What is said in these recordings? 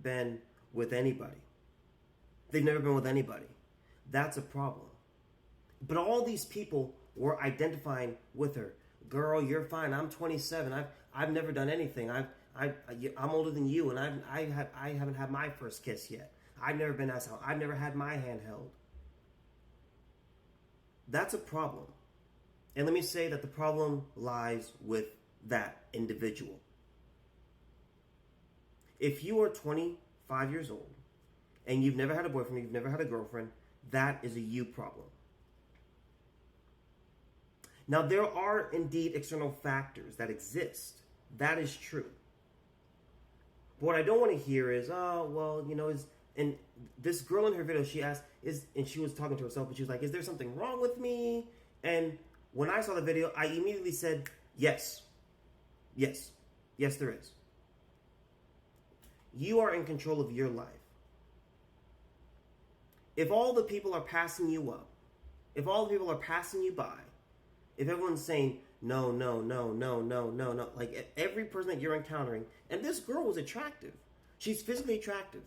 been with anybody. They've never been with anybody. That's a problem. But all these people were identifying with her. Girl, you're fine. I'm 27. I've never done anything. I'm older than you, and I haven't had my first kiss yet. I've never been asked out. I've never had my hand held. That's a problem. And let me say that the problem lies with that individual. If you are 25 years old and you've never had a boyfriend, you've never had a girlfriend, that is a you problem. Now, there are indeed external factors that exist. That is true. But what I don't want to hear is, oh, well, and this girl in her video, she asked, and she was talking to herself, but she was like, is there something wrong with me? And when I saw the video, I immediately said, yes. Yes. Yes, there is. You are in control of your life. If all the people are passing you up, if all the people are passing you by, if everyone's saying, no, no, no, no, no, no, no, like every person that you're encountering, and this girl was attractive. She's physically attractive.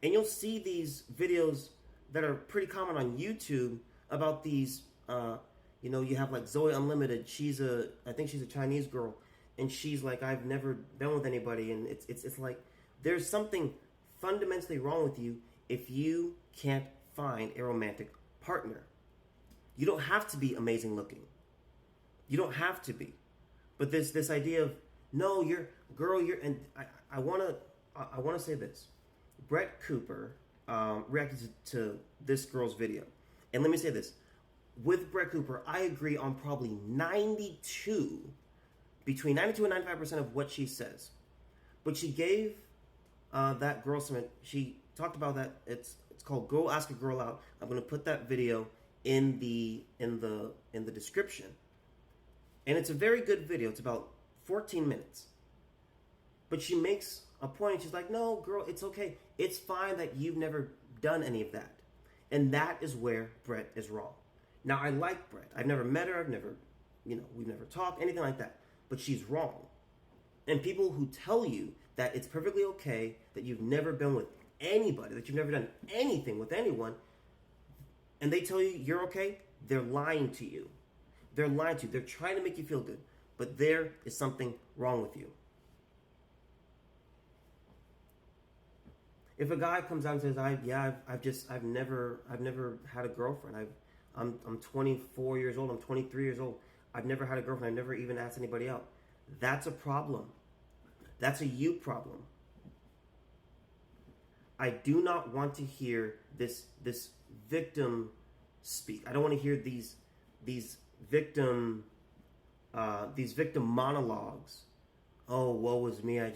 And you'll see these videos that are pretty common on YouTube about these, you have like Zoe Unlimited. I think she's a Chinese girl. And she's like, I've never been with anybody. And it's like, there's something fundamentally wrong with you if you can't find a romantic partner. You don't have to be amazing looking. You don't have to be. But this idea of, no, and I want to say this. Brett Cooper reacted to this girl's video. And let me say this. With Brett Cooper, I agree on probably between 92 and 95% of what she says. But she gave that girl some, she talked about that. It's called Go Ask a Girl Out. I'm going to put that video in the description. And it's a very good video. It's about 14 minutes. But she makes a point. She's like, no, girl, it's okay. It's fine that you've never done any of that. And that is where Brett is wrong. Now, I like Brett. I've never met her. We've never talked, anything like that. But she's wrong. And people who tell you that it's perfectly okay, that you've never been with anybody, that you've never done anything with anyone, and they tell you you're okay, they're lying to you. They're lying to you. They're trying to make you feel good. But there is something wrong with you. If a guy comes out and says, I've never had a girlfriend. I'm 24 years old. I'm 23 years old. I've never had a girlfriend. I've never even asked anybody out. That's a problem. That's a you problem. I do not want to hear this victim speak. I don't want to hear these victim monologues. Oh, woe is me. I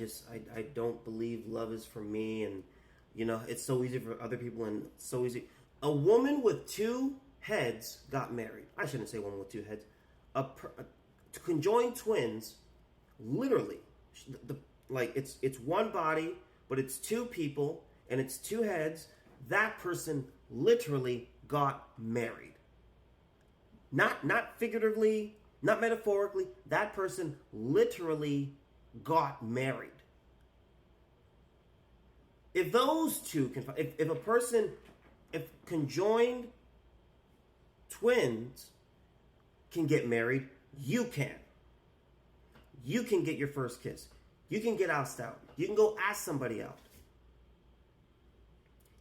don't believe love is for me, and it's so easy for other people, and it's so easy. A woman with two heads got married. I shouldn't say woman with two heads. Conjoined twins, literally, it's one body, but it's two people, and it's two heads. That person literally got married. Not figuratively, not metaphorically. That person literally got married. If those two can, if conjoined twins can get married, you can. You can get your first kiss. You can get asked out. You can go ask somebody out.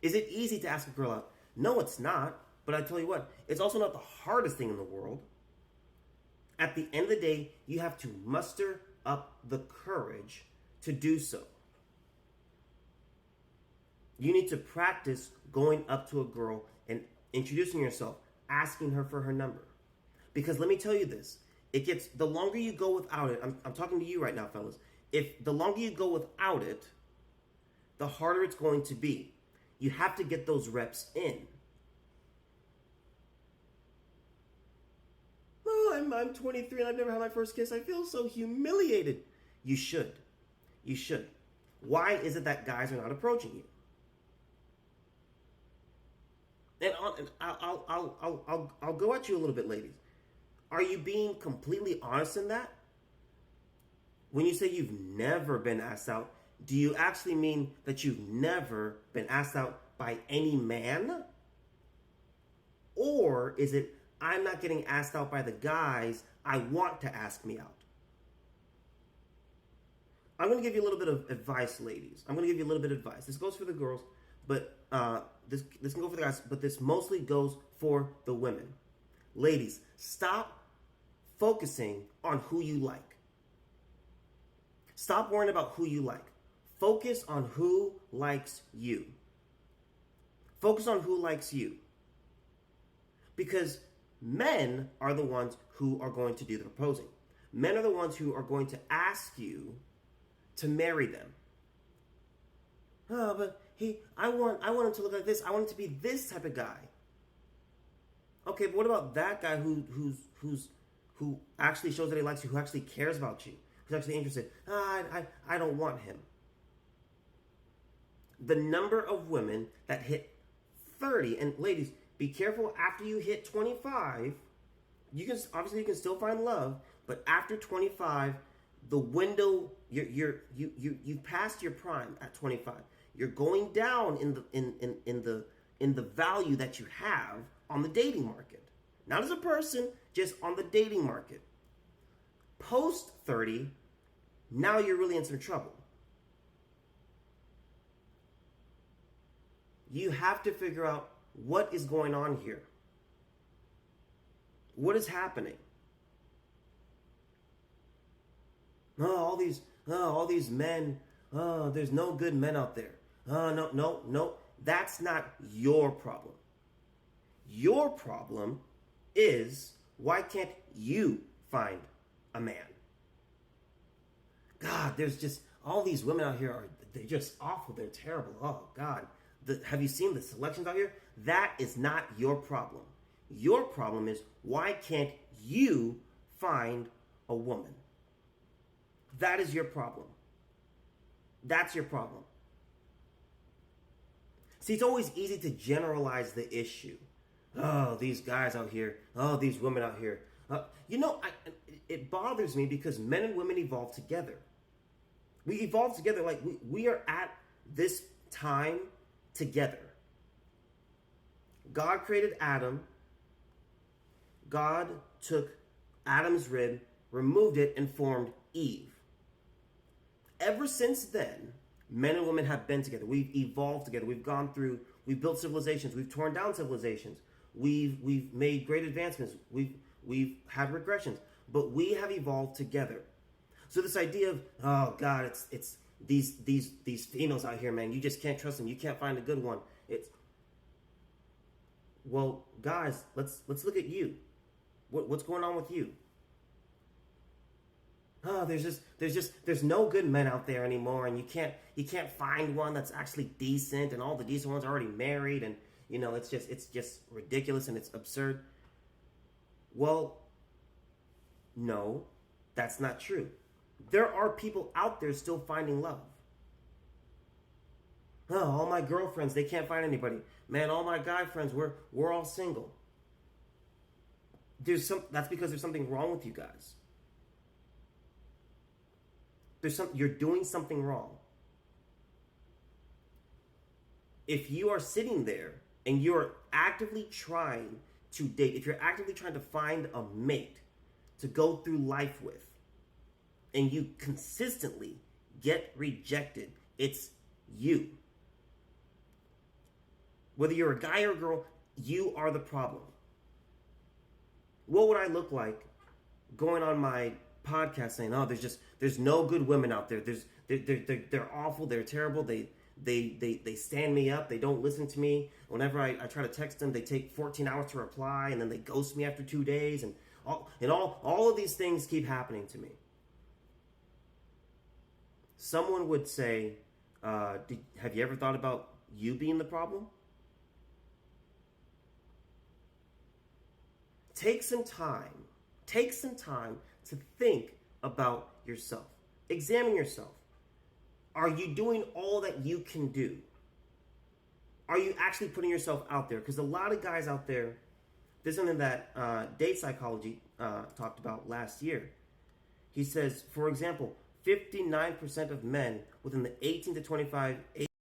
Is it easy to ask a girl out? No, it's not. But I tell you what, it's also not the hardest thing in the world. At the end of the day, you have to muster up the courage to do so. You need to practice going up to a girl and introducing yourself, asking her for her number. Because let me tell you this, the longer you go without it, I'm talking to you right now, fellas. If the longer you go without it, the harder it's going to be. You have to get those reps in. Oh, I'm 23 and I've never had my first kiss. I feel so humiliated. You should. You should. Why is it that guys are not approaching you? And I'll go at you a little bit, ladies. Are you being completely honest in that? When you say you've never been asked out, Do you actually mean that you've never been asked out by any man? Or is it, I'm not getting asked out by the guys I want to ask me out? I'm going to give you a little bit of advice, ladies. I'm going to give you a little bit of advice. This goes for the girls, but this can go for the guys, but this mostly goes for the women. Ladies, stop focusing on who you like. Stop worrying about who you like. Focus on who likes you. Focus on who likes you. Because men are the ones who are going to do the proposing. Men are the ones who are going to ask you to marry them. Oh, but I want him to look like this. I want him to be this type of guy. Okay, but what about that guy who actually shows that he likes you, who actually cares about you, who's actually interested? I don't want him. The number of women that hit 30, and ladies, be careful after you hit 25. You can still find love, but after 25, the window you've passed your prime at 25. You're going down in the value that you have on the dating market. Not as a person, just on the dating market. Post 30, now you're really in some trouble. You have to figure out what is going on here. What is happening? All these men. There's no good men out there. No. That's not your problem. Your problem is, why can't you find a man? God, there's just all these women out here they're just awful. They're terrible. Oh God. Have you seen the selections out here? That is not your problem. Your problem is, why can't you find a woman? That is your problem. That's your problem. See, it's always easy to generalize the issue. Oh, these guys out here. Oh, these women out here. It bothers me because men and women evolve together. We evolve together. Like we are at this time together. God created Adam. God took Adam's rib, removed it, and formed Eve. Ever since then, men and women have been together. We've evolved together. We've built civilizations. We've torn down civilizations. We've made great advancements. We've had regressions. But we have evolved together. So this idea of, oh God, it's these females out here, man, you just can't trust them. You can't find a good one. Well, guys, let's look at you. What's going on with you? Oh, there's no good men out there anymore, and you can't find one that's actually decent, and all the decent ones are already married, and it's just ridiculous and it's absurd. Well, no, that's not true. There are people out there still finding love. Oh, all my girlfriends, they can't find anybody. Man, all my guy friends, we're all single. That's because there's something wrong with you guys. You're doing something wrong. If you are sitting there and you're actively trying to date, if you're actively trying to find a mate to go through life with, and you consistently get rejected, it's you. Whether you're a guy or a girl, you are the problem. What would I look like going on my podcast saying, "Oh, there's no good women out there. They're awful. They're terrible. They stand me up. They don't listen to me. Whenever I try to text them, they take 14 hours to reply, and then they ghost me after 2 days, and all of these things keep happening to me." Someone would say, "Have you ever thought about you being the problem?" Take some time to think about yourself. Examine yourself. Are you doing all that you can do? Are you actually putting yourself out there? Because a lot of guys out there, there's something that Date Psychology talked about last year. He says, for example, 59% of men within the 18 to 25 age